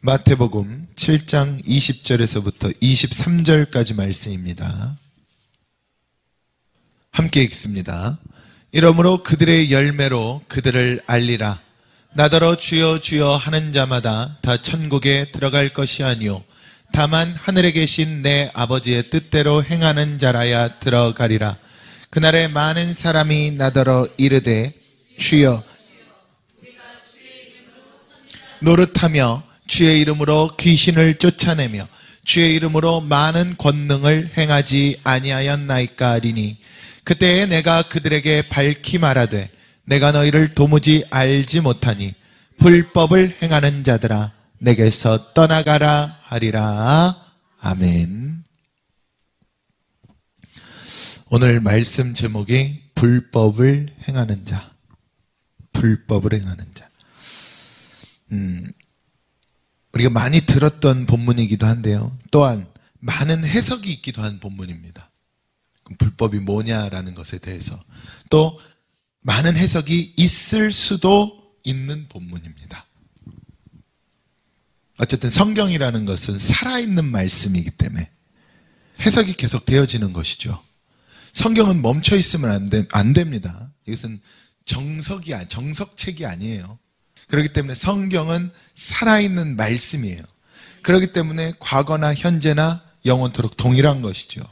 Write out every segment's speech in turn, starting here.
마태복음 7장 20절에서부터 23절까지 말씀입니다. 함께 읽습니다. 이러므로 그들의 열매로 그들을 알리라. 나더러 주여 주여 하는 자마다 다 천국에 들어갈 것이 아니요 다만 하늘에 계신 내 아버지의 뜻대로 행하는 자라야 들어가리라. 그날에 많은 사람이 나더러 이르되 주여 노릇하며 주의 이름으로 귀신을 쫓아내며 주의 이름으로 많은 권능을 행하지 아니하였나이까 하리니 그때에 내가 그들에게 밝히 말하되 내가 너희를 도무지 알지 못하니 불법을 행하는 자들아 내게서 떠나가라 하리라. 아멘. 오늘 말씀 제목이 불법을 행하는 자. 불법을 행하는 자. 우리가 많이 들었던 본문이기도 한데요. 또한 많은 해석이 있기도 한 본문입니다. 그럼 불법이 뭐냐라는 것에 대해서 또 많은 해석이 있을 수도 있는 본문입니다. 어쨌든 성경이라는 것은 살아있는 말씀이기 때문에 해석이 계속 되어지는 것이죠. 성경은 멈춰 있으면 안 됩니다. 이것은 정석책이 아니에요. 그렇기 때문에 성경은 살아있는 말씀이에요. 그렇기 때문에 과거나 현재나 영원토록 동일한 것이죠.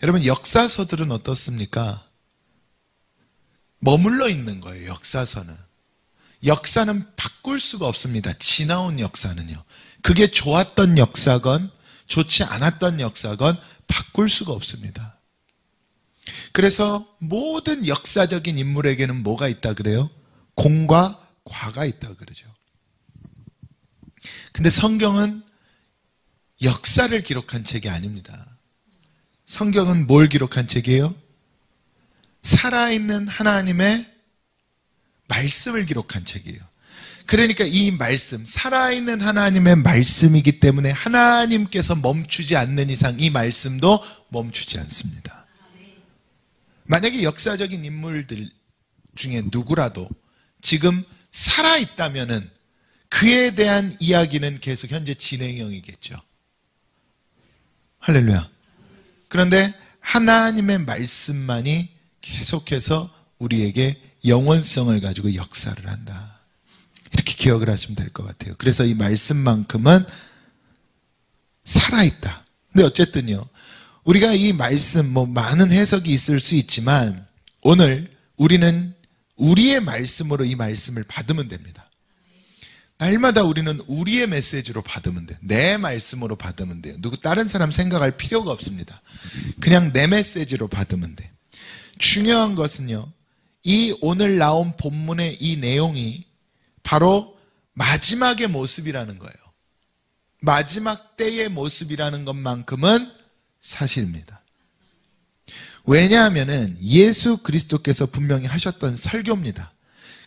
여러분, 역사서들은 어떻습니까? 머물러 있는 거예요. 역사서는. 역사는 바꿀 수가 없습니다. 지나온 역사는요. 그게 좋았던 역사건 좋지 않았던 역사건 바꿀 수가 없습니다. 그래서 모든 역사적인 인물에게는 뭐가 있다 그래요? 공과 과가 있다 그러죠. 근데 성경은 역사를 기록한 책이 아닙니다. 성경은 뭘 기록한 책이에요? 살아있는 하나님의 말씀을 기록한 책이에요. 그러니까 이 말씀, 살아있는 하나님의 말씀이기 때문에 하나님께서 멈추지 않는 이상 이 말씀도 멈추지 않습니다. 만약에 역사적인 인물들 중에 누구라도 지금 살아있다면은 그에 대한 이야기는 계속 현재 진행형이겠죠. 할렐루야. 그런데 하나님의 말씀만이 계속해서 우리에게 영원성을 가지고 역사를 한다. 이렇게 기억을 하시면 될 것 같아요. 그래서 이 말씀만큼은 살아있다. 근데 어쨌든요, 우리가 이 말씀, 많은 해석이 있을 수 있지만 오늘 우리는 우리의 말씀으로 이 말씀을 받으면 됩니다. 날마다 우리는 우리의 메시지로 받으면 돼요. 내 말씀으로 받으면 돼요. 다른 사람 생각할 필요가 없습니다. 그냥 내 메시지로 받으면 돼요. 중요한 것은요, 이 오늘 나온 본문의 이 내용이 바로 마지막의 모습이라는 거예요. 마지막 때의 모습이라는 것만큼은 사실입니다. 왜냐하면 예수 그리스도께서 분명히 하셨던 설교입니다.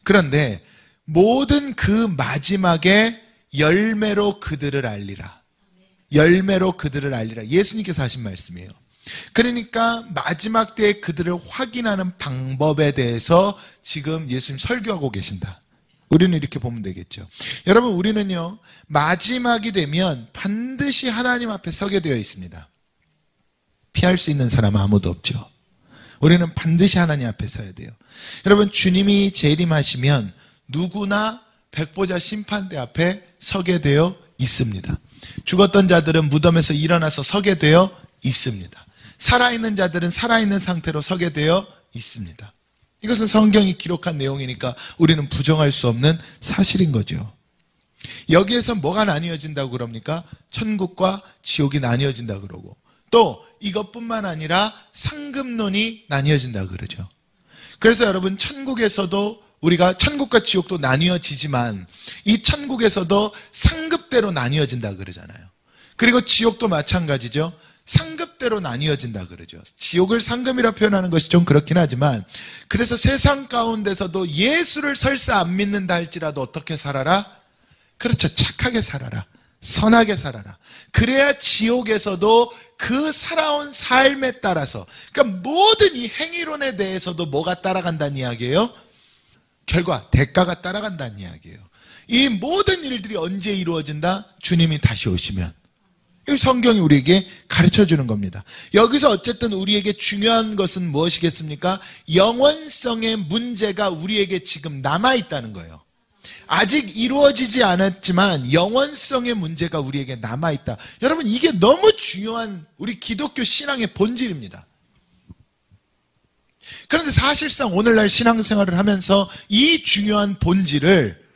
그런데 모든 그 마지막에 열매로 그들을 알리라. 열매로 그들을 알리라. 예수님께서 하신 말씀이에요. 그러니까 마지막 때에 그들을 확인하는 방법에 대해서 지금 예수님 설교하고 계신다. 우리는 이렇게 보면 되겠죠. 여러분, 우리는요, 마지막이 되면 반드시 하나님 앞에 서게 되어 있습니다. 피할 수 있는 사람은 아무도 없죠. 우리는 반드시 하나님 앞에 서야 돼요. 여러분, 주님이 재림하시면 누구나 백보자 심판대 앞에 서게 되어 있습니다. 죽었던 자들은 무덤에서 일어나서 서게 되어 있습니다. 살아있는 자들은 살아있는 상태로 서게 되어 있습니다. 이것은 성경이 기록한 내용이니까 우리는 부정할 수 없는 사실인 거죠. 여기에서 뭐가 나뉘어진다고 그럽니까? 천국과 지옥이 나뉘어진다 그러고, 또 이것뿐만 아니라 상급론이 나뉘어진다 그러죠. 그래서 여러분, 천국에서도 우리가 천국과 지옥도 나뉘어지지만 이 천국에서도 상급대로 나뉘어진다 그러잖아요. 그리고 지옥도 마찬가지죠. 상급대로 나뉘어진다 그러죠. 지옥을 상급이라 표현하는 것이 좀 그렇긴 하지만, 그래서 세상 가운데서도 예수를 설사 안 믿는다 할지라도 어떻게 살아라? 그렇죠. 착하게 살아라. 선하게 살아라. 그래야 지옥에서도 그 살아온 삶에 따라서, 그러니까 모든 이 행위론에 대해서도 뭐가 따라간다는 이야기예요? 결과, 대가가 따라간다는 이야기예요. 이 모든 일들이 언제 이루어진다? 주님이 다시 오시면. 이 성경이 우리에게 가르쳐 주는 겁니다. 여기서 어쨌든 우리에게 중요한 것은 무엇이겠습니까? 영원성의 문제가 우리에게 지금 남아있다는 거예요. 아직 이루어지지 않았지만 영원성의 문제가 우리에게 남아있다. 여러분, 이게 너무 중요한 우리 기독교 신앙의 본질입니다. 그런데 사실상 오늘날 신앙생활을 하면서 이 중요한 본질을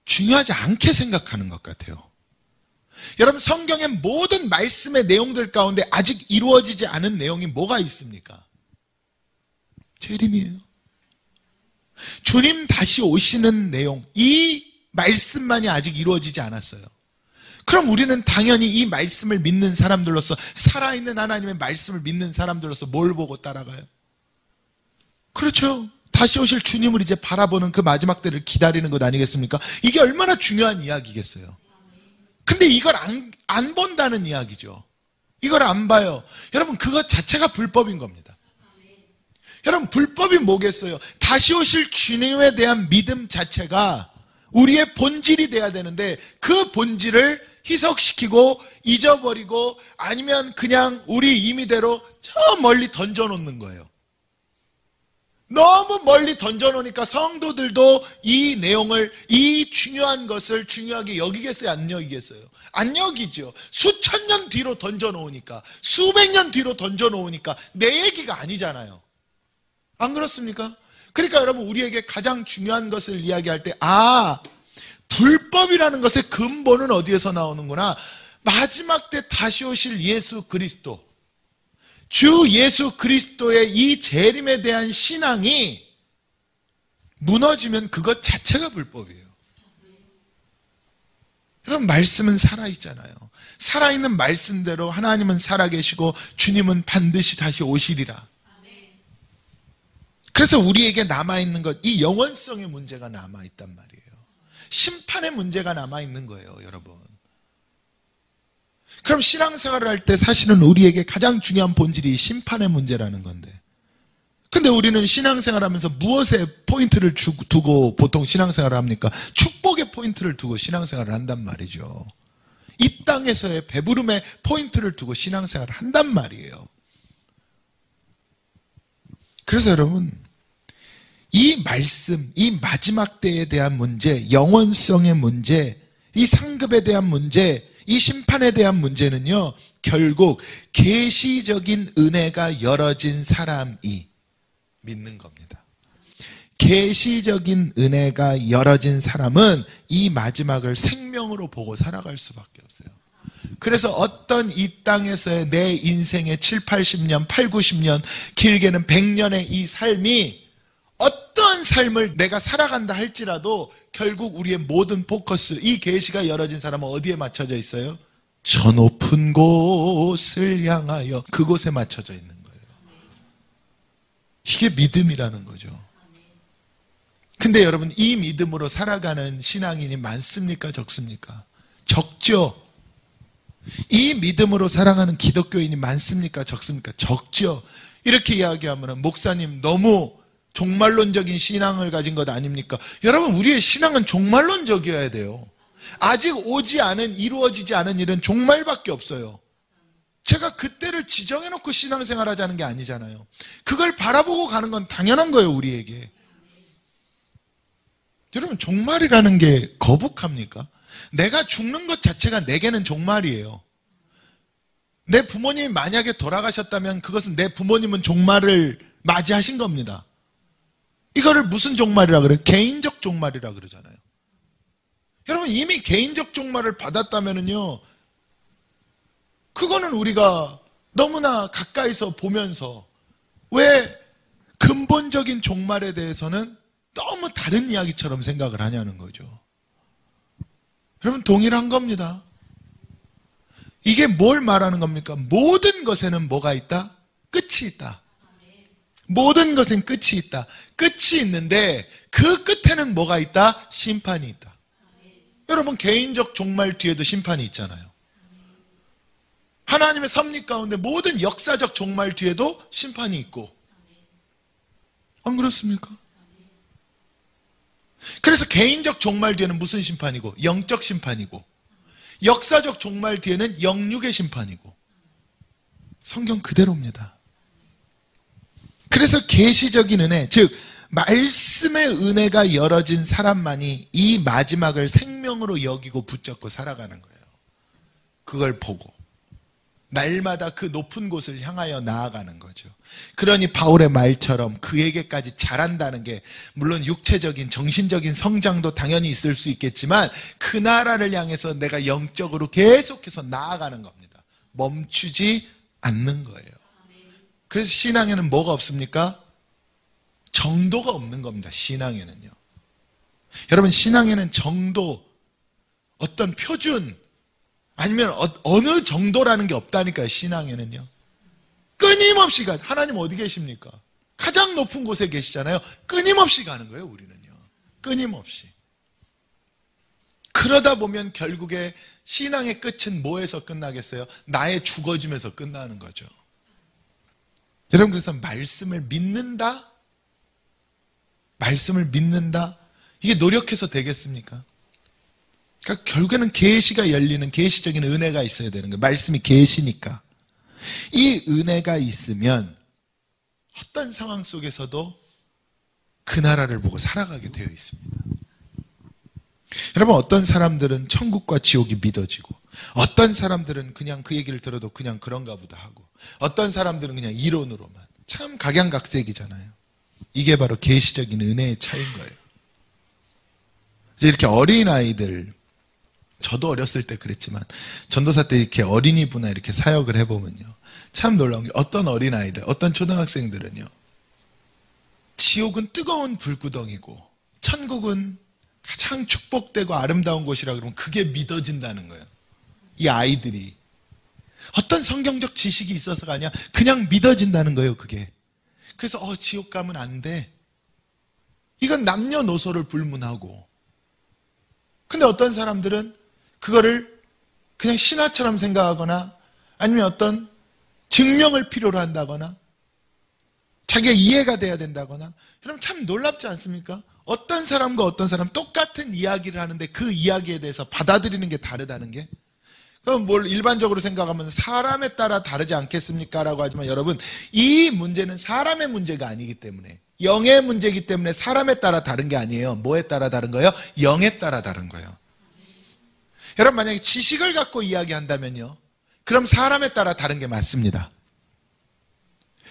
중요하지 않게 생각하는 것 같아요. 여러분, 성경의 모든 말씀의 내용들 가운데 아직 이루어지지 않은 내용이 뭐가 있습니까? 재림이에요. 주님 다시 오시는 내용, 이 말씀만이 아직 이루어지지 않았어요. 그럼 우리는 당연히 이 말씀을 믿는 사람들로서, 살아있는 하나님의 말씀을 믿는 사람들로서 뭘 보고 따라가요? 그렇죠. 다시 오실 주님을 이제 바라보는 그 마지막 때를 기다리는 것 아니겠습니까? 이게 얼마나 중요한 이야기겠어요. 근데 이걸 안 본다는 이야기죠. 이걸 안 봐요. 여러분, 그것 자체가 불법인 겁니다. 여러분, 불법이 뭐겠어요? 다시 오실 주님에 대한 믿음 자체가 우리의 본질이 돼야 되는데, 그 본질을 희석시키고 잊어버리고 아니면 그냥 우리 임의대로 저 멀리 던져놓는 거예요. 너무 멀리 던져놓으니까 성도들도 이 내용을, 이 중요한 것을 중요하게 여기겠어요? 안 여기겠어요? 안 여기죠. 수천 년 뒤로 던져놓으니까, 수백 년 뒤로 던져놓으니까 내 얘기가 아니잖아요. 안 그렇습니까? 그러니까 여러분, 우리에게 가장 중요한 것을 이야기할 때, 불법이라는 것의 근본은 어디에서 나오는구나. 마지막 때 다시 오실 예수 그리스도, 주 예수 그리스도의 이 재림에 대한 신앙이 무너지면 그것 자체가 불법이에요. 여러분, 말씀은 살아있잖아요. 살아있는 말씀대로 하나님은 살아계시고 주님은 반드시 다시 오시리라. 그래서 우리에게 남아있는 것, 이 영원성의 문제가 남아있단 말이에요. 심판의 문제가 남아있는 거예요, 여러분. 그럼 신앙생활을 할 때 사실은 우리에게 가장 중요한 본질이 심판의 문제라는 건데, 근데 우리는 신앙생활 하면서 무엇에 포인트를 두고 보통 신앙생활을 합니까? 축복의 포인트를 두고 신앙생활을 한단 말이죠. 이 땅에서의 배부름의 포인트를 두고 신앙생활을 한단 말이에요. 그래서 여러분, 이 말씀, 이 마지막 때에 대한 문제, 영원성의 문제, 이 상급에 대한 문제, 이 심판에 대한 문제는요, 결국 계시적인 은혜가 열어진 사람이 믿는 겁니다. 계시적인 은혜가 열어진 사람은 이 마지막을 생명으로 보고 살아갈 수밖에 없어요. 그래서 어떤 이 땅에서의 내 인생의 7, 80년, 8, 90년, 길게는 100년의 이 삶이 어떠한 삶을 내가 살아간다 할지라도 결국 우리의 모든 포커스, 이 계시가 열어진 사람은 어디에 맞춰져 있어요? 저 높은 곳을 향하여, 그곳에 맞춰져 있는 거예요. 이게 믿음이라는 거죠. 근데 여러분, 이 믿음으로 살아가는 신앙인이 많습니까? 적습니까? 적죠. 이 믿음으로 살아가는 기독교인이 많습니까? 적습니까? 적죠. 이렇게 이야기하면 목사님 너무 종말론적인 신앙을 가진 것 아닙니까? 여러분, 우리의 신앙은 종말론적이어야 돼요. 아직 오지 않은, 이루어지지 않은 일은 종말밖에 없어요. 제가 그때를 지정해놓고 신앙생활 하자는 게 아니잖아요. 그걸 바라보고 가는 건 당연한 거예요, 우리에게. 여러분, 종말이라는 게 거북합니까? 내가 죽는 것 자체가 내게는 종말이에요. 내 부모님이 만약에 돌아가셨다면 그것은 내 부모님은 종말을 맞이하신 겁니다. 이거를 무슨 종말이라 그래요? 개인적 종말이라 그러잖아요. 여러분, 이미 개인적 종말을 받았다면요, 그거는 우리가 너무나 가까이서 보면서 왜 근본적인 종말에 대해서는 너무 다른 이야기처럼 생각을 하냐는 거죠. 여러분, 동일한 겁니다. 이게 뭘 말하는 겁니까? 모든 것에는 뭐가 있다? 끝이 있다. 모든 것엔 끝이 있다. 끝이 있는데 그 끝에는 뭐가 있다? 심판이 있다. 여러분, 개인적 종말 뒤에도 심판이 있잖아요. 하나님의 섭리 가운데 모든 역사적 종말 뒤에도 심판이 있고, 안 그렇습니까? 그래서 개인적 종말 뒤에는 무슨 심판이고? 영적 심판이고, 역사적 종말 뒤에는 영육의 심판이고, 성경 그대로입니다. 그래서 계시적인 은혜, 즉 말씀의 은혜가 열어진 사람만이 이 마지막을 생명으로 여기고 붙잡고 살아가는 거예요. 그걸 보고 날마다 그 높은 곳을 향하여 나아가는 거죠. 그러니 바울의 말처럼 그에게까지 잘한다는 게, 물론 육체적인 정신적인 성장도 당연히 있을 수 있겠지만 그 나라를 향해서 내가 영적으로 계속해서 나아가는 겁니다. 멈추지 않는 거예요. 그래서 신앙에는 뭐가 없습니까? 정도가 없는 겁니다. 신앙에는요. 여러분, 신앙에는 정도, 어떤 표준, 아니면 어느 정도라는 게 없다니까요. 신앙에는요. 끊임없이 하나님 어디 계십니까? 가장 높은 곳에 계시잖아요. 끊임없이 가는 거예요. 우리는요. 끊임없이. 그러다 보면 결국에 신앙의 끝은 뭐에서 끝나겠어요? 나의 죽어짐에서 끝나는 거죠. 여러분, 그래서 말씀을 믿는다? 말씀을 믿는다? 이게 노력해서 되겠습니까? 그러니까 결국에는 계시가 열리는 계시적인 은혜가 있어야 되는 거예요. 말씀이 계시니까. 이 은혜가 있으면 어떤 상황 속에서도 그 나라를 보고 살아가게 되어 있습니다. 여러분, 어떤 사람들은 천국과 지옥이 믿어지고, 어떤 사람들은 그냥 그 얘기를 들어도 그냥 그런가 보다 하고, 어떤 사람들은 그냥 이론으로만. 참 각양각색이잖아요. 이게 바로 계시적인 은혜의 차이인 거예요. 이제 이렇게 어린아이들, 저도 어렸을 때 그랬지만 전도사 때 이렇게 어린이부나 이렇게 사역을 해보면요, 참 놀라운 게, 어떤 어린아이들, 어떤 초등학생들은요, 지옥은 뜨거운 불구덩이고 천국은 가장 축복되고 아름다운 곳이라 그러면 그게 믿어진다는 거예요. 이 아이들이 어떤 성경적 지식이 있어서가 아니야, 그냥 믿어진다는 거예요. 그게. 그래서 지옥 가면 안 돼, 이건 남녀노소를 불문하고. 근데 어떤 사람들은 그거를 그냥 신화처럼 생각하거나, 아니면 어떤 증명을 필요로 한다거나, 자기가 이해가 돼야 된다거나. 여러분, 참 놀랍지 않습니까? 어떤 사람과 어떤 사람 똑같은 이야기를 하는데 그 이야기에 대해서 받아들이는 게 다르다는 게. 그럼 뭘 일반적으로 생각하면 사람에 따라 다르지 않겠습니까? 라고 하지만 여러분, 이 문제는 사람의 문제가 아니기 때문에, 영의 문제이기 때문에 사람에 따라 다른 게 아니에요. 뭐에 따라 다른 거예요? 영에 따라 다른 거예요. 여러분, 만약에 지식을 갖고 이야기한다면요, 그럼 사람에 따라 다른 게 맞습니다.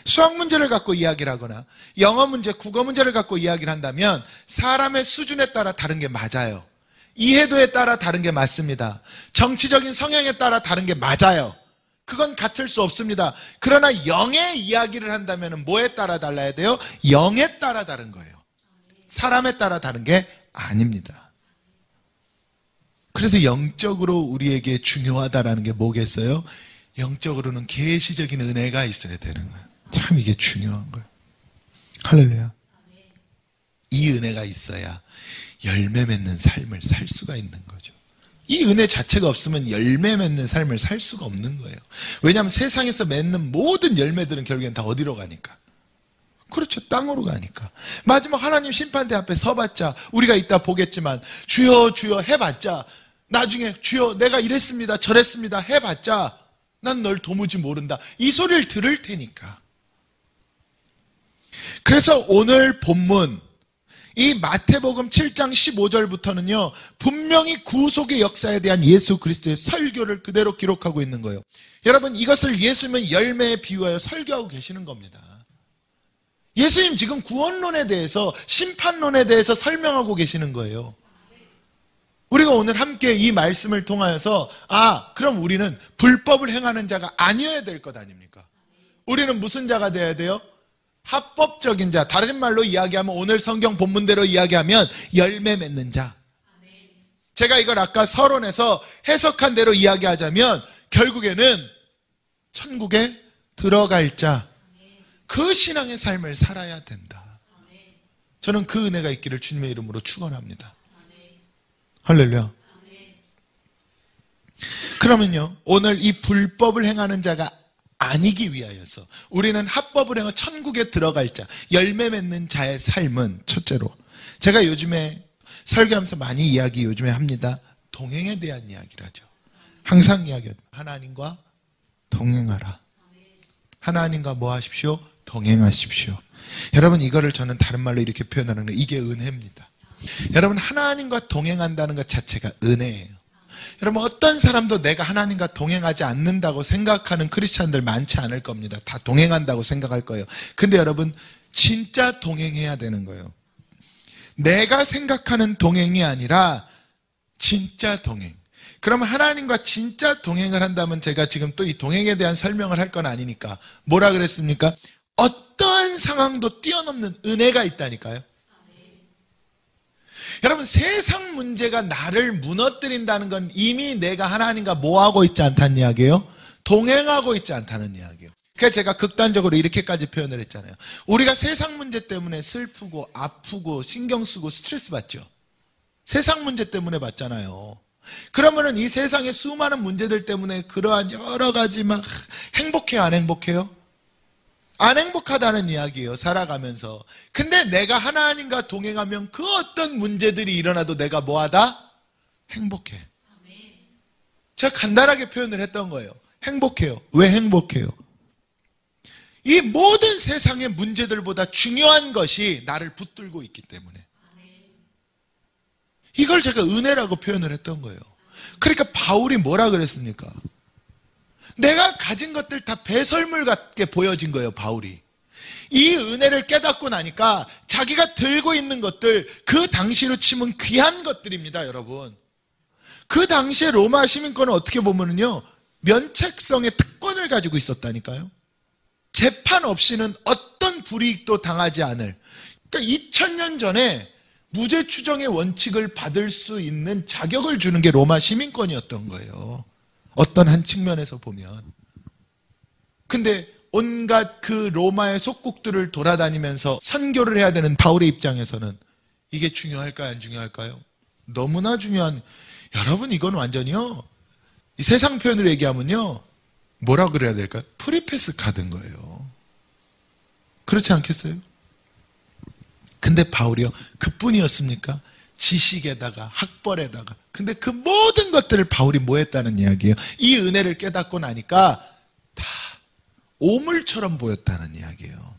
수학 문제를 갖고 이야기를 하거나 영어 문제, 국어 문제를 갖고 이야기를 한다면 사람의 수준에 따라 다른 게 맞아요. 이해도에 따라 다른 게 맞습니다. 정치적인 성향에 따라 다른 게 맞아요. 그건 같을 수 없습니다. 그러나 영의 이야기를 한다면 뭐에 따라 달라야 돼요? 영에 따라 다른 거예요. 사람에 따라 다른 게 아닙니다. 그래서 영적으로 우리에게 중요하다라는 게 뭐겠어요? 영적으로는 계시적인 은혜가 있어야 되는 거예요. 참 이게 중요한 거예요. 할렐루야. 이 은혜가 있어야 열매 맺는 삶을 살 수가 있는 거죠. 이 은혜 자체가 없으면 열매 맺는 삶을 살 수가 없는 거예요. 왜냐하면 세상에서 맺는 모든 열매들은 결국엔 다 어디로 가니까? 그렇죠. 땅으로 가니까. 마지막 하나님 심판대 앞에 서봤자, 우리가 이따 보겠지만, 주여 주여 해봤자, 나중에 주여 내가 이랬습니다 저랬습니다 해봤자 난 널 도무지 모른다, 이 소리를 들을 테니까. 그래서 오늘 본문 이 마태복음 7장 15절부터는요 분명히 구속의 역사에 대한 예수 그리스도의 설교를 그대로 기록하고 있는 거예요. 여러분, 이것을 예수님은 열매에 비유하여 설교하고 계시는 겁니다. 예수님 지금 구원론에 대해서, 심판론에 대해서 설명하고 계시는 거예요. 우리가 오늘 함께 이 말씀을 통하여서 그럼 우리는 불법을 행하는 자가 아니어야 될 것 아닙니까? 우리는 무슨 자가 돼야 돼요? 합법적인 자, 다른 말로 이야기하면, 오늘 성경 본문대로 이야기하면 열매 맺는 자. 제가 이걸 아까 서론에서 해석한 대로 이야기하자면 결국에는 천국에 들어갈 자, 그 신앙의 삶을 살아야 된다. 저는 그 은혜가 있기를 주님의 이름으로 축원합니다. 할렐루야. 그러면요, 오늘 이 불법을 행하는 자가 아니기 위하여서 우리는 합법을 행해 천국에 들어갈 자, 열매 맺는 자의 삶은, 첫째로 제가 요즘에 설교하면서 많이 이야기 요즘에 합니다. 동행에 대한 이야기를 하죠. 항상 이야기하죠. 하나님과 동행하라. 하나님과 뭐 하십시오? 동행하십시오. 여러분, 이거를 저는 다른 말로 이렇게 표현하는 게 이게 은혜입니다. 여러분, 하나님과 동행한다는 것 자체가 은혜예요. 여러분, 어떤 사람도 내가 하나님과 동행하지 않는다고 생각하는 크리스찬들 많지 않을 겁니다. 다 동행한다고 생각할 거예요. 근데 여러분, 진짜 동행해야 되는 거예요. 내가 생각하는 동행이 아니라 진짜 동행. 그러면 하나님과 진짜 동행을 한다면, 제가 지금 또 이 동행에 대한 설명을 할 건 아니니까 뭐라 그랬습니까? 어떠한 상황도 뛰어넘는 은혜가 있다니까요. 여러분, 세상 문제가 나를 무너뜨린다는 건 이미 내가 하나님과 뭐하고 있지 않다는 이야기예요? 동행하고 있지 않다는 이야기예요. 그래서 제가 극단적으로 이렇게까지 표현을 했잖아요. 우리가 세상 문제 때문에 슬프고 아프고 신경 쓰고 스트레스 받죠. 세상 문제 때문에 받잖아요. 그러면은 이 세상의 수많은 문제들 때문에 그러한 여러 가지 막 행복해요, 안 행복해요? 안 행복하다는 이야기예요, 살아가면서. 근데 내가 하나님과 동행하면 그 어떤 문제들이 일어나도 내가 뭐하다? 행복해. 제가 간단하게 표현을 했던 거예요. 행복해요. 왜 행복해요? 이 모든 세상의 문제들보다 중요한 것이 나를 붙들고 있기 때문에. 이걸 제가 은혜라고 표현을 했던 거예요. 그러니까 바울이 뭐라 그랬습니까? 내가 가진 것들 다 배설물 같게 보여진 거예요, 바울이. 이 은혜를 깨닫고 나니까 자기가 들고 있는 것들, 그 당시로 치면 귀한 것들입니다, 여러분. 그 당시에 로마 시민권은 어떻게 보면요, 면책성의 특권을 가지고 있었다니까요. 재판 없이는 어떤 불이익도 당하지 않을. 그러니까 2000년 전에 무죄 추정의 원칙을 받을 수 있는 자격을 주는 게 로마 시민권이었던 거예요. 어떤 한 측면에서 보면. 근데 온갖 그 로마의 속국들을 돌아다니면서 선교를 해야 되는 바울의 입장에서는 이게 중요할까요, 안 중요할까요? 너무나 중요한. 여러분, 이건 완전히요, 이 세상 표현으로 얘기하면요, 뭐라 그래야 될까요? 프리패스 카드인 거예요. 그렇지 않겠어요? 근데 바울이요, 그뿐이었습니까? 지식에다가 학벌에다가. 근데 그 모든 것들을 바울이 뭐 했다는 이야기예요? 이 은혜를 깨닫고 나니까 다 오물처럼 보였다는 이야기예요.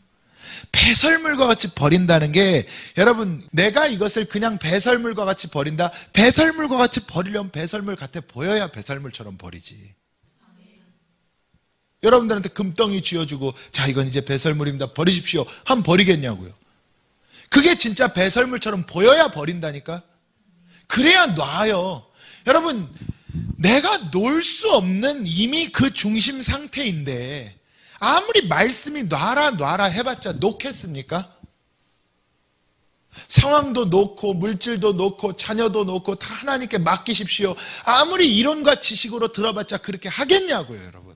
배설물과 같이 버린다는 게, 여러분, 내가 이것을 그냥 배설물과 같이 버린다? 배설물과 같이 버리려면 배설물 같아 보여야 배설물처럼 버리지. 여러분들한테 금덩이 쥐어주고, 자, 이건 이제 배설물입니다, 버리십시오 하면 버리겠냐고요. 그게 진짜 배설물처럼 보여야 버린다니까. 그래야 놔요. 여러분, 내가 놓을 수 없는 이미 그 중심 상태인데 아무리 말씀이 놔라 해봤자 놓겠습니까? 상황도 놓고 물질도 놓고 자녀도 놓고 다 하나님께 맡기십시오. 아무리 이론과 지식으로 들어봤자 그렇게 하겠냐고요, 여러분.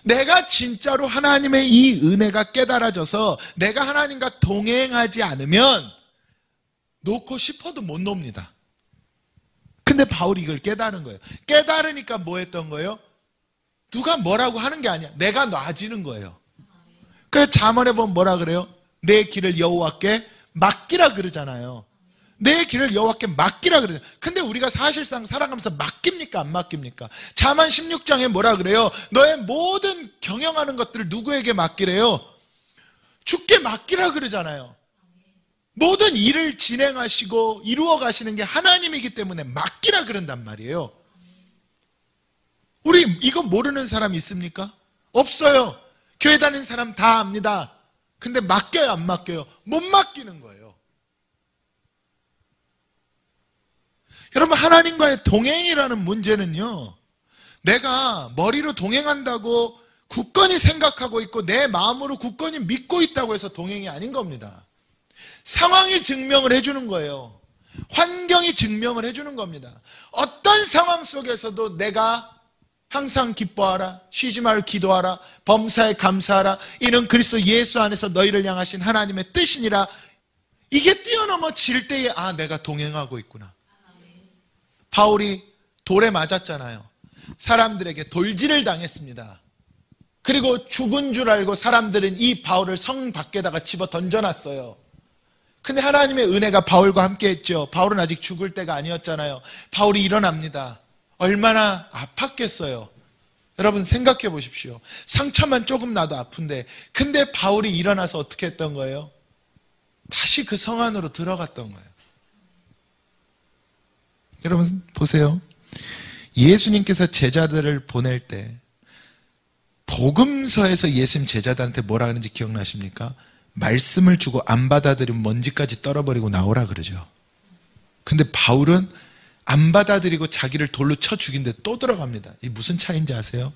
내가 진짜로 하나님의 이 은혜가 깨달아져서 내가 하나님과 동행하지 않으면 놓고 싶어도 못 놉니다. 근데 바울이 이걸 깨달은 거예요. 깨달으니까 뭐 했던 거예요? 누가 뭐라고 하는 게 아니야. 내가 놔지는 거예요. 그래서 잠언에 보면 뭐라 그래요? 내 길을 여호와께 맡기라 그러잖아요. 내 길을 여호와께 맡기라 그러잖아요. 근데 우리가 사실상 살아가면서 맡깁니까, 안 맡깁니까? 잠언 16장에 뭐라 그래요? 너의 모든 경영하는 것들을 누구에게 맡기래요? 주께 맡기라 그러잖아요. 모든 일을 진행하시고 이루어 가시는 게 하나님이기 때문에 맡기라 그런단 말이에요. 우리 이거 모르는 사람 있습니까? 없어요. 교회 다니는 사람 다 압니다. 근데 맡겨요, 안 맡겨요? 못 맡기는 거예요. 여러분, 하나님과의 동행이라는 문제는요, 내가 머리로 동행한다고 굳건히 생각하고 있고 내 마음으로 굳건히 믿고 있다고 해서 동행이 아닌 겁니다. 상황이 증명을 해주는 거예요. 환경이 증명을 해주는 겁니다. 어떤 상황 속에서도 내가 항상 기뻐하라, 쉬지 말고 기도하라, 범사에 감사하라, 이는 그리스도 예수 안에서 너희를 향하신 하나님의 뜻이니라. 이게 뛰어넘어질 때에 아, 내가 동행하고 있구나. 바울이 돌에 맞았잖아요. 사람들에게 돌질을 당했습니다. 그리고 죽은 줄 알고 사람들은 이 바울을 성 밖에다가 집어 던져놨어요. 근데 하나님의 은혜가 바울과 함께 했죠. 바울은 아직 죽을 때가 아니었잖아요. 바울이 일어납니다. 얼마나 아팠겠어요. 여러분 생각해 보십시오. 상처만 조금 나도 아픈데, 근데 바울이 일어나서 어떻게 했던 거예요? 다시 그 성 안으로 들어갔던 거예요. 여러분 보세요. 예수님께서 제자들을 보낼 때 복음서에서 예수님 제자들한테 뭐라 하는지 기억나십니까? 말씀을 주고 안 받아들이면 먼지까지 떨어버리고 나오라 그러죠. 근데 바울은 안 받아들이고 자기를 돌로 쳐 죽인데 또 들어갑니다. 이 무슨 차이인지 아세요?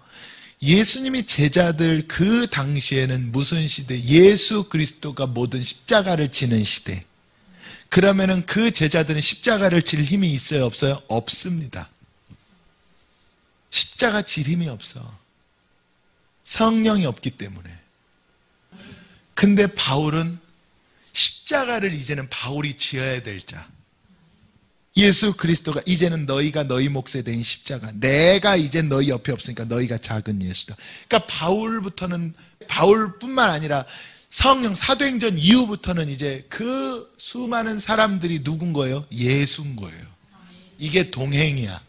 예수님이 제자들 그 당시에는 무슨 시대? 예수 그리스도가 모든 십자가를 지는 시대. 그러면은 그 제자들은 십자가를 질 힘이 있어요? 없어요? 없습니다. 십자가 질 힘이 없어. 성령이 없기 때문에. 근데 바울은 십자가를 이제는 바울이 지어야 될 자. 예수 그리스도가 이제는 너희가 너희 몫에 대인 십자가. 내가 이제 너희 옆에 없으니까 너희가 작은 예수다. 그러니까 바울뿐만 아니라 성령 사도행전 이후부터는 이제 그 수많은 사람들이 누군 거예요? 예수인 거예요. 이게 동행이야.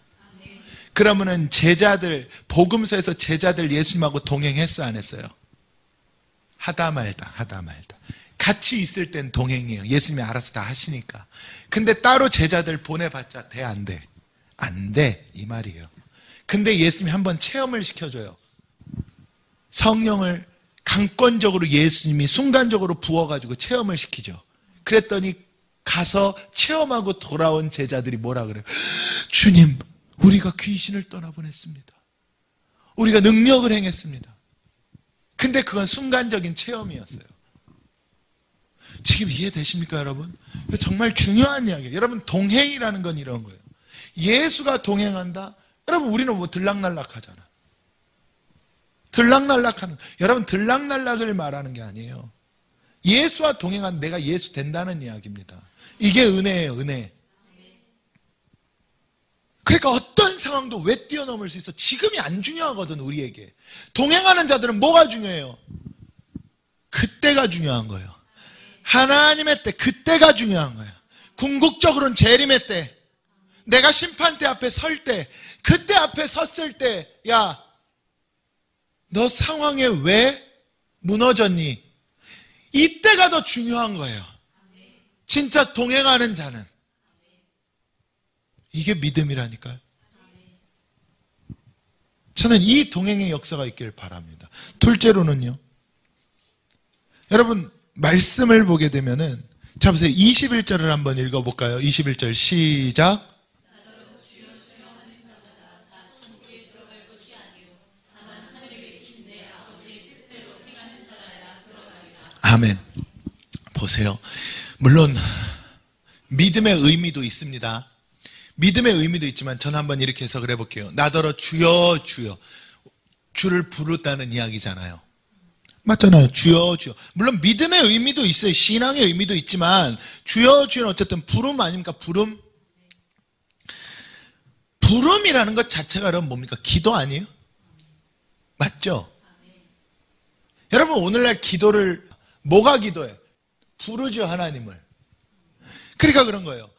그러면은 제자들, 복음서에서 제자들 예수님하고 동행했어 안 했어요? 하다 말다. 같이 있을 땐 동행이에요. 예수님이 알아서 다 하시니까. 근데 따로 제자들 보내봤자 돼, 안 돼? 안 돼, 이 말이에요. 근데 예수님이 한번 체험을 시켜줘요. 성령을 강권적으로 예수님이 순간적으로 부어가지고 체험을 시키죠. 그랬더니 가서 체험하고 돌아온 제자들이 뭐라 그래요? 주님, 우리가 귀신을 떠나보냈습니다. 우리가 능력을 행했습니다. 근데 그건 순간적인 체험이었어요. 지금 이해되십니까, 여러분? 정말 중요한 이야기예요. 여러분, 동행이라는 건 이런 거예요. 예수가 동행한다? 여러분, 우리는 뭐 들락날락 하잖아. 들락날락하는, 여러분, 들락날락을 말하는 게 아니에요. 예수와 동행한 내가 예수 된다는 이야기입니다. 이게 은혜예요, 은혜. 그러니까 어떤 상황도 왜 뛰어넘을 수 있어? 지금이 안 중요하거든, 우리에게. 동행하는 자들은 뭐가 중요해요? 그때가 중요한 거예요. 하나님의 때, 그때가 중요한 거예요. 궁극적으로는 재림의 때, 내가 심판대 앞에 설 때, 그때 앞에 섰을 때, 야, 너 상황에 왜 무너졌니? 이때가 더 중요한 거예요. 진짜 동행하는 자는. 이게 믿음이라니까요. 저는 이 동행의 역사가 있길 바랍니다. 둘째로는요, 여러분 말씀을 보게 되면은, 자 보세요. 21절을 한번 읽어볼까요? 21절 시작. 아멘. 보세요. 물론 믿음의 의미도 있습니다. 믿음의 의미도 있지만 저는 한번 이렇게 해석을 해볼게요. 나더러 주여 주여, 주를 부르다는 이야기잖아요. 맞잖아요. 주여 주여. 물론 믿음의 의미도 있어요. 신앙의 의미도 있지만 주여 주여는 어쨌든 부름 아닙니까? 부름. 부름이라는 것 자체가 그럼 뭡니까? 기도 아니에요? 맞죠? 여러분 오늘날 기도를 뭐가 기도해? 부르죠, 하나님을. 그러니까 그런 거예요.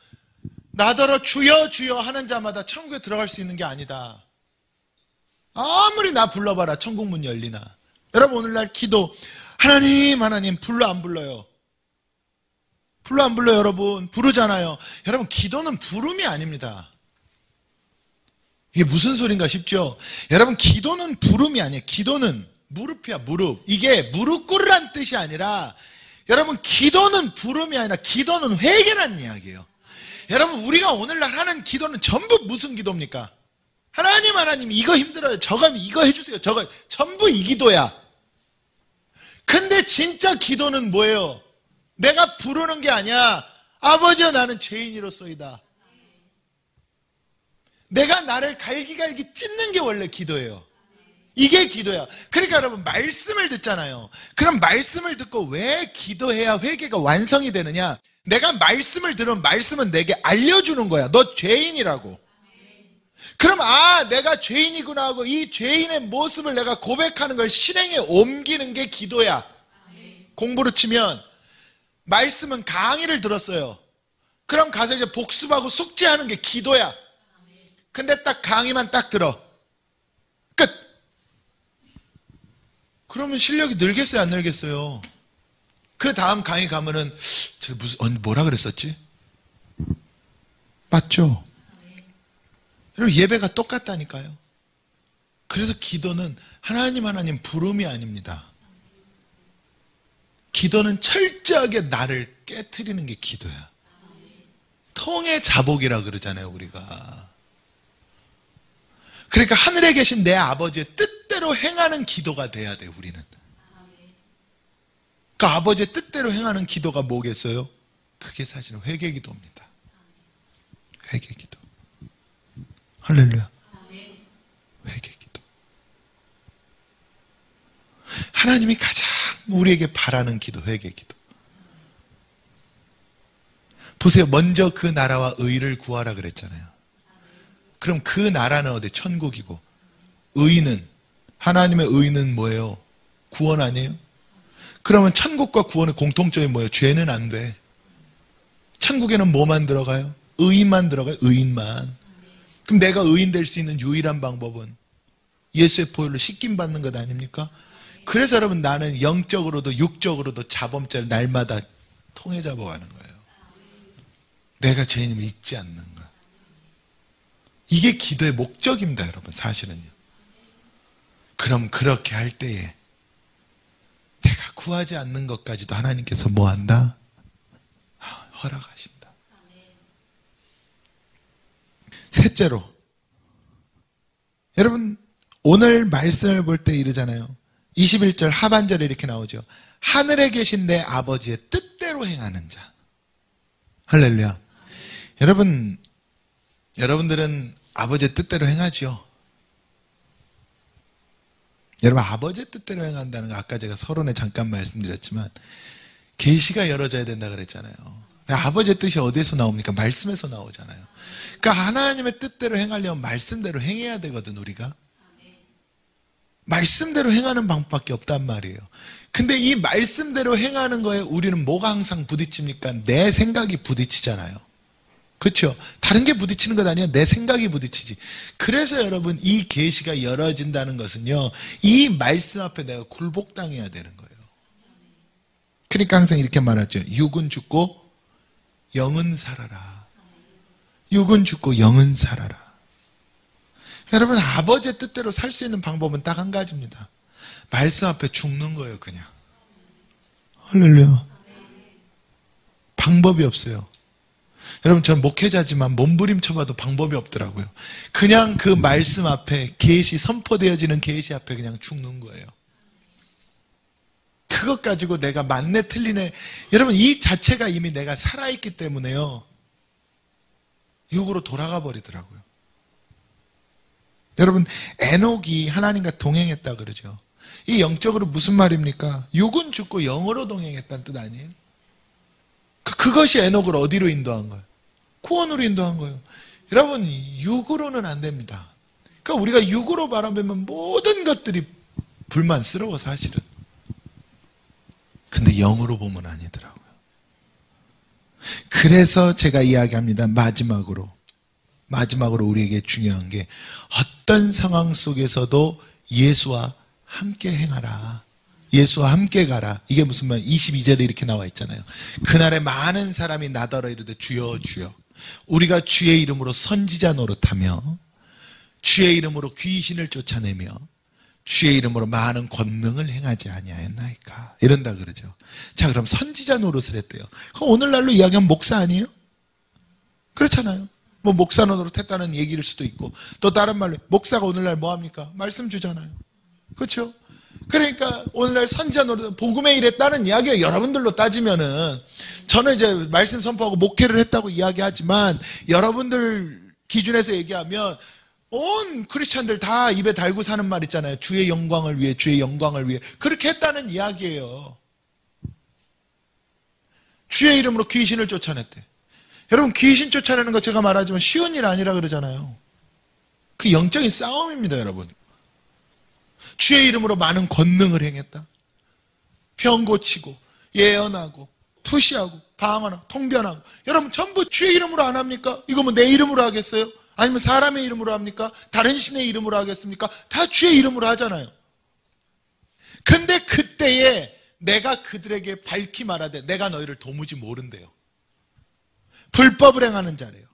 나더러 주여 주여 하는 자마다 천국에 들어갈 수 있는 게 아니다. 아무리 나 불러봐라 천국 문 열리나. 여러분 오늘날 기도, 하나님 하나님 불러 안 불러요? 불러 안 불러요? 여러분 부르잖아요. 여러분 기도는 부름이 아닙니다. 이게 무슨 소린가 싶죠? 여러분 기도는 부름이 아니에요. 기도는 무릎이야, 무릎. 이게 무릎 꿇으란 뜻이 아니라, 여러분 기도는 부름이 아니라 기도는 회개라는 이야기예요. 여러분 우리가 오늘날 하는 기도는 전부 무슨 기도입니까? 하나님 하나님 이거 힘들어요, 저거 이거 해주세요, 저거 전부 이 기도야. 근데 진짜 기도는 뭐예요? 내가 부르는 게 아니야. 아버지여 나는 죄인이로소이다. 내가 나를 갈기갈기 찢는 게 원래 기도예요. 이게 기도야. 그러니까 여러분 말씀을 듣잖아요. 그럼 말씀을 듣고 왜 기도해야 회개가 완성이 되느냐? 내가 말씀을 들으면 말씀은 내게 알려주는 거야. 너 죄인이라고. 그럼 내가 죄인이구나 하고 이 죄인의 모습을 내가 고백하는 걸 실행에 옮기는 게 기도야. 공부로 치면 말씀은 강의를 들었어요. 그럼 가서 이제 복습하고 숙제하는 게 기도야. 근데 딱 강의만 딱 들어. 끝. 그러면 실력이 늘겠어요, 안 늘겠어요? 그 다음 강의 가면은 제가 뭐라 그랬었지? 맞죠? 여러분, 예배가 똑같다니까요. 그래서 기도는 하나님 부름이 아닙니다. 기도는 철저하게 나를 깨트리는 게 기도야. 통의 자복이라 그러잖아요, 우리가. 그러니까 하늘에 계신 내 아버지의 뜻대로 행하는 기도가 돼야 돼, 우리는. 그 아버지의 뜻대로 행하는 기도가 뭐겠어요? 그게 사실은 회개기도입니다. 회개기도. 할렐루야. 회개기도. 하나님이 가장 우리에게 바라는 기도, 회개기도. 보세요. 먼저 그 나라와 의를 구하라 그랬잖아요. 그럼 그 나라는 어디? 천국이고, 의는, 하나님의 의는 뭐예요? 구원 아니에요? 그러면 천국과 구원의 공통점이 뭐예요? 죄는 안 돼. 천국에는 뭐만 들어가요? 의인만 들어가요. 의인만. 그럼 내가 의인 될 수 있는 유일한 방법은 예수의 보혈로 씻김 받는 것 아닙니까? 그래서 여러분, 나는 영적으로도 육적으로도 자범죄를 날마다 통해 잡아가는 거예요. 내가 죄인임을 잊지 않는 거예요. 이게 기도의 목적입니다, 여러분, 사실은요. 그럼 그렇게 할 때에 내가 구하지 않는 것까지도 하나님께서 뭐 한다? 허락하신다. 셋째로, 여러분, 오늘 말씀을 볼 때 이러잖아요. 21절 하반절에 이렇게 나오죠. 하늘에 계신 내 아버지의 뜻대로 행하는 자. 할렐루야. 여러분들은 아버지의 뜻대로 행하죠. 여러분, 아버지의 뜻대로 행한다는 거 아까 제가 서론에 잠깐 말씀드렸지만 계시가 열어져야 된다 그랬잖아요. 아버지의 뜻이 어디에서 나옵니까? 말씀에서 나오잖아요. 그러니까 하나님의 뜻대로 행하려면 말씀대로 행해야 되거든, 우리가. 말씀대로 행하는 방법밖에 없단 말이에요. 근데 이 말씀대로 행하는 거에 우리는 뭐가 항상 부딪힙니까? 내 생각이 부딪히잖아요. 그렇죠? 다른 게 부딪히는 것 아니야. 내 생각이 부딪히지. 그래서 여러분, 이 계시가 열어진다는 것은요, 이 말씀 앞에 내가 굴복당해야 되는 거예요. 그러니까 항상 이렇게 말하죠. 육은 죽고 영은 살아라. 육은 죽고 영은 살아라. 여러분, 아버지의 뜻대로 살 수 있는 방법은 딱 한 가지입니다. 말씀 앞에 죽는 거예요, 그냥. 할렐루야. 방법이 없어요. 여러분, 전 목회자지만 몸부림쳐봐도 방법이 없더라고요. 그냥 그 말씀 앞에, 계시, 선포되어지는 계시 앞에 그냥 죽는 거예요. 그것 가지고 내가 맞네 틀리네. 여러분, 이 자체가 이미 내가 살아있기 때문에요, 육으로 돌아가 버리더라고요. 여러분, 에녹이 하나님과 동행했다 그러죠. 이 영적으로 무슨 말입니까? 육은 죽고 영으로 동행했다는 뜻 아니에요? 그것이 에녹을 어디로 인도한 거예요? 구원으로 인도한 거예요. 여러분, 육으로는 안 됩니다. 그러니까 우리가 육으로 바라보면 모든 것들이 불만스러워, 사실은. 근데 영으로 보면 아니더라고요. 그래서 제가 이야기합니다. 마지막으로 우리에게 중요한 게, 어떤 상황 속에서도 예수와 함께 행하라. 예수와 함께 가라. 이게 무슨 말? 22절에 이렇게 나와 있잖아요. 그날에 많은 사람이 나더러 이르되 주여 주여, 우리가 주의 이름으로 선지자 노릇하며 주의 이름으로 귀신을 쫓아내며 주의 이름으로 많은 권능을 행하지 아니하였나이까. 이런다 그러죠. 자, 그럼 선지자 노릇을 했대요. 그럼 오늘날로 이야기하면 목사 아니에요? 그렇잖아요. 뭐 목사 노릇 했다는 얘기일 수도 있고, 또 다른 말로 목사가 오늘날 뭐 합니까? 말씀 주잖아요. 그렇죠? 그러니까 오늘날 선지자 노릇, 복음의 일했다는 이야기가 여러분들로 따지면은, 저는 이제 말씀 선포하고 목회를 했다고 이야기하지만, 여러분들 기준에서 얘기하면 온 크리스찬들 다 입에 달고 사는 말 있잖아요. 주의 영광을 위해, 주의 영광을 위해. 그렇게 했다는 이야기예요. 주의 이름으로 귀신을 쫓아냈대. 여러분, 귀신 쫓아내는 거 제가 말하지만 쉬운 일 아니라 그러잖아요. 그 영적인 싸움입니다, 여러분. 주의 이름으로 많은 권능을 행했다. 병 고치고, 예언하고, 투시하고 방언하고 통변하고. 여러분 전부 주의 이름으로 안 합니까? 이거 뭐 내 이름으로 하겠어요? 아니면 사람의 이름으로 합니까? 다른 신의 이름으로 하겠습니까? 다 주의 이름으로 하잖아요. 근데 그때에 내가 그들에게 밝히 말하되 내가 너희를 도무지 모른대요. 불법을 행하는 자래요.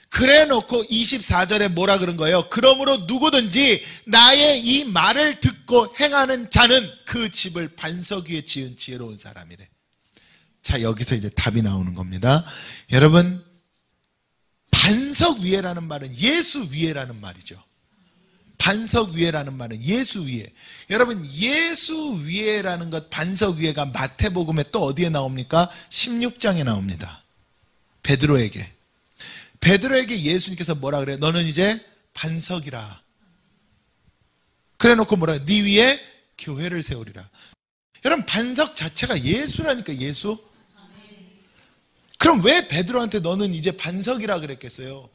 그래 놓고 24절에 뭐라 그런 거예요? 그러므로 누구든지 나의 이 말을 듣고 행하는 자는 그 집을 반석 위에 지은 지혜로운 사람이래. 자, 여기서 이제 답이 나오는 겁니다. 여러분, 반석 위에라는 말은 예수 위에라는 말이죠. 반석 위에라는 말은 예수 위에. 여러분, 예수 위에라는 것, 반석 위에가 마태복음에 또 어디에 나옵니까? 16장에 나옵니다. 베드로에게 예수님께서 뭐라 그래요? 너는 이제 반석이라. 그래 놓고 뭐라 해요? 네 위에 교회를 세우리라. 여러분, 반석 자체가 예수라니까, 예수. 그럼 왜 베드로한테 너는 이제 반석이라 그랬겠어요?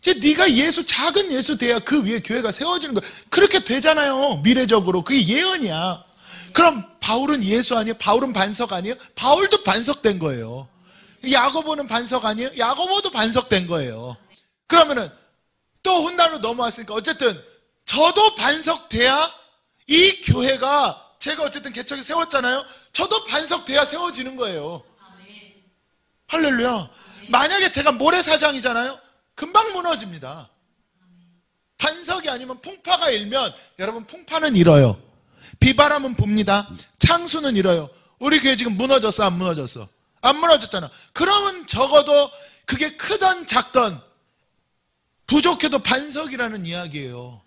이제 네가 예수, 작은 예수 돼야 그 위에 교회가 세워지는 거야. 그렇게 되잖아요, 미래적으로. 그게 예언이야. 그럼 바울은 예수 아니에요? 바울은 반석 아니에요? 바울도 반석된 거예요. 야고보는 반석 아니에요? 야고보도 반석된 거예요. 그러면은 또 훗날로 넘어왔으니까 어쨌든 저도 반석돼야 이 교회가, 제가 어쨌든 개척에 세웠잖아요. 저도 반석돼야 세워지는 거예요. 할렐루야. 만약에 제가 모래사장이잖아요. 금방 무너집니다. 반석이 아니면 풍파가 일면, 여러분, 풍파는 일어요. 비바람은 붑니다. 창수는 일어요. 우리 교회 지금 무너졌어, 안 무너졌어? 안 무너졌잖아. 그러면 적어도 그게 크던 작던 부족해도 반석이라는 이야기예요.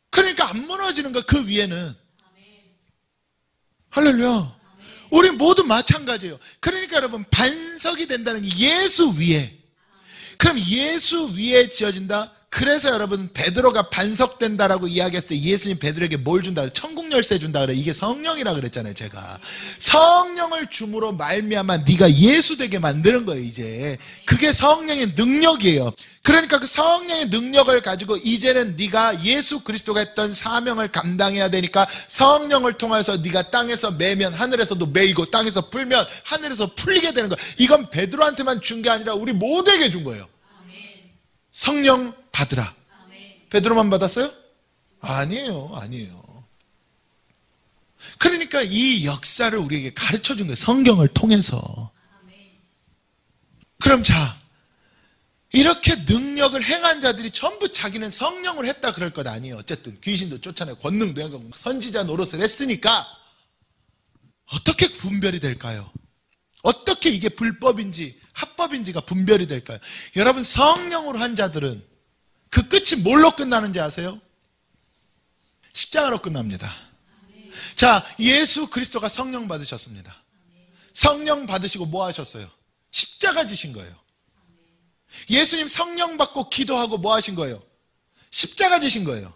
그러니까 안 무너지는 거야, 그 위에는. 할렐루야. 우리 모두 마찬가지예요. 그러니까 여러분, 반석이 된다는 게 예수 위에. 그럼 예수 위에 지어진다? 그래서 여러분, 베드로가 반석된다라고 이야기했을 때 예수님 베드로에게 뭘 준다 그래? 천국 열쇠 준다 그래. 이게 성령이라 그랬잖아요, 제가. 성령을 줌으로 말미암아 네가 예수 되게 만드는 거예요, 이제. 그게 성령의 능력이에요. 그러니까 그 성령의 능력을 가지고 이제는 네가 예수 그리스도가 했던 사명을 감당해야 되니까 성령을 통해서 네가 땅에서 매면 하늘에서도 매이고 땅에서 풀면 하늘에서 풀리게 되는 거예요. 이건 베드로한테만 준 게 아니라 우리 모두에게 준 거예요. 성령 받으라. 베드로만 받았어요? 아니에요. 그러니까 이 역사를 우리에게 가르쳐 준 거예요. 성경을 통해서. 그럼 자, 이렇게 능력을 행한 자들이 전부 자기는 성령을 했다 그럴 것 아니에요. 어쨌든 귀신도 쫓아내고 권능도 하고 선지자 노릇을 했으니까 어떻게 분별이 될까요? 어떻게 이게 불법인지 합법인지가 분별이 될까요? 여러분, 성령으로 한 자들은 그 끝이 뭘로 끝나는지 아세요? 십자가로 끝납니다. 자, 예수 그리스도가 성령 받으셨습니다. 성령 받으시고 뭐 하셨어요? 십자가 지신 거예요. 예수님 성령 받고 기도하고 뭐 하신 거예요? 십자가 지신 거예요.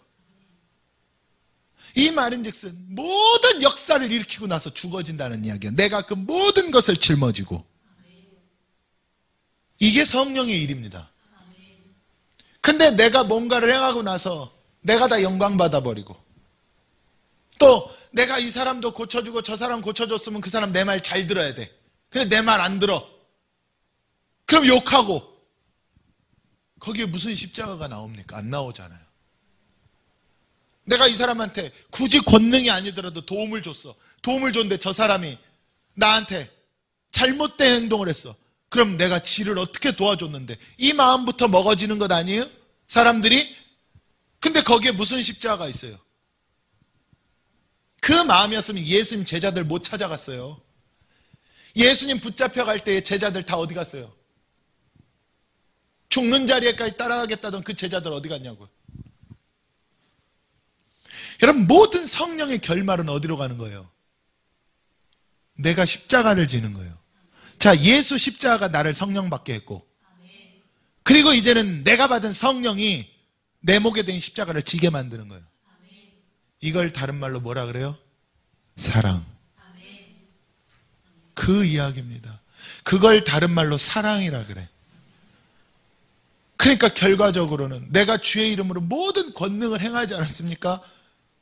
이 말인즉슨 모든 역사를 일으키고 나서 죽어진다는 이야기예요. 내가 그 모든 것을 짊어지고. 이게 성령의 일입니다. 근데 내가 뭔가를 행하고 나서 내가 다 영광 받아버리고, 또 내가 이 사람도 고쳐주고 저 사람 고쳐줬으면 그 사람 내 말 잘 들어야 돼. 근데 내 말 안 들어. 그럼 욕하고. 거기에 무슨 십자가가 나옵니까? 안 나오잖아요. 내가 이 사람한테 굳이 권능이 아니더라도 도움을 줬어. 도움을 줬는데 저 사람이 나한테 잘못된 행동을 했어. 그럼 내가 지를 어떻게 도와줬는데, 이 마음부터 먹어지는 것 아니에요? 사람들이? 근데 거기에 무슨 십자가가 있어요? 그 마음이었으면 예수님 제자들 못 찾아갔어요. 예수님 붙잡혀갈 때의 제자들 다 어디 갔어요? 죽는 자리에까지 따라가겠다던 그 제자들 어디 갔냐고요. 여러분, 모든 성령의 결말은 어디로 가는 거예요? 내가 십자가를 지는 거예요. 자, 예수 십자가가 나를 성령 받게 했고, 그리고 이제는 내가 받은 성령이 내 목에 대인 십자가를 지게 만드는 거예요. 이걸 다른 말로 뭐라 그래요? 사랑. 그 이야기입니다. 그걸 다른 말로 사랑이라 그래. 그러니까 결과적으로는 내가 주의 이름으로 모든 권능을 행하지 않았습니까?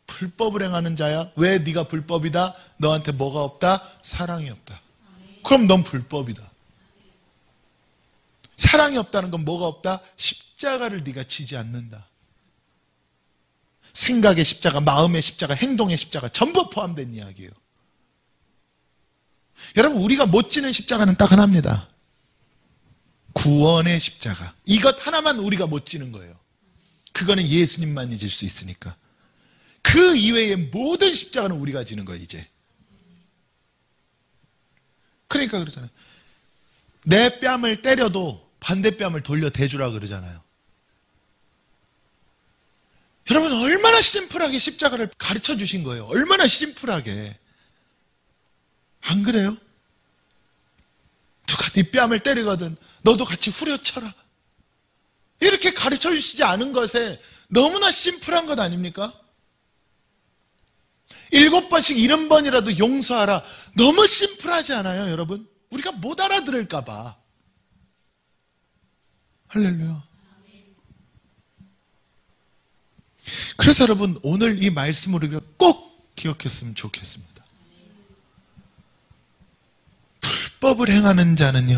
불법을 행하는 자야. 왜 네가 불법이다? 너한테 뭐가 없다? 사랑이 없다. 그럼 넌 불법이다. 사랑이 없다는 건 뭐가 없다? 십자가를 네가 지지 않는다. 생각의 십자가, 마음의 십자가, 행동의 십자가 전부 포함된 이야기예요. 여러분, 우리가 못 지는 십자가는 딱 하나입니다. 구원의 십자가. 이것 하나만 우리가 못 지는 거예요. 그거는 예수님만이 질 수 있으니까. 그 이외의 모든 십자가는 우리가 지는 거예요, 이제. 그러니까 그러잖아요. 내 뺨을 때려도 반대 뺨을 돌려 대주라 그러잖아요. 여러분, 얼마나 심플하게 십자가를 가르쳐 주신 거예요. 얼마나 심플하게. 안 그래요? 누가 네 뺨을 때리거든 너도 같이 후려쳐라. 이렇게 가르쳐 주시지 않은 것에 너무나 심플한 것 아닙니까? 7번씩 70번이라도 용서하라. 너무 심플하지 않아요, 여러분? 우리가 못 알아들을까 봐. 할렐루야. 그래서 여러분, 오늘 이 말씀을 우리가 꼭 기억했으면 좋겠습니다. 불법을 행하는 자는요,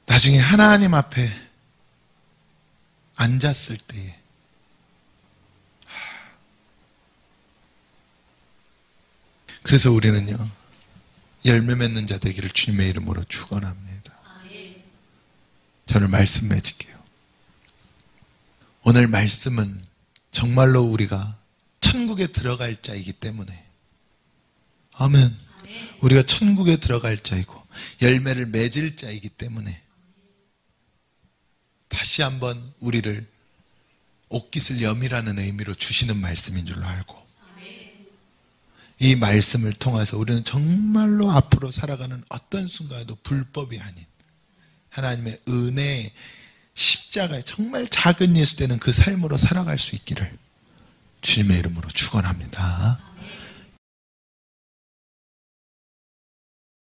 나중에 하나님 앞에 앉았을 때에 그래서 우리는요, 열매 맺는 자 되기를 주님의 이름으로 축원합니다. 저는 말씀 맺을게요. 오늘 말씀은 정말로 우리가 천국에 들어갈 자이기 때문에, 아멘. 우리가 천국에 들어갈 자이고 열매를 맺을 자이기 때문에 다시 한번 우리를 옷깃을 여미라는 의미로 주시는 말씀인 줄로 알고, 이 말씀을 통해서 우리는 정말로 앞으로 살아가는 어떤 순간에도 불법이 아닌 하나님의 은혜의 십자가에 정말 작은 예수 되는 그 삶으로 살아갈 수 있기를 주님의 이름으로 축원합니다.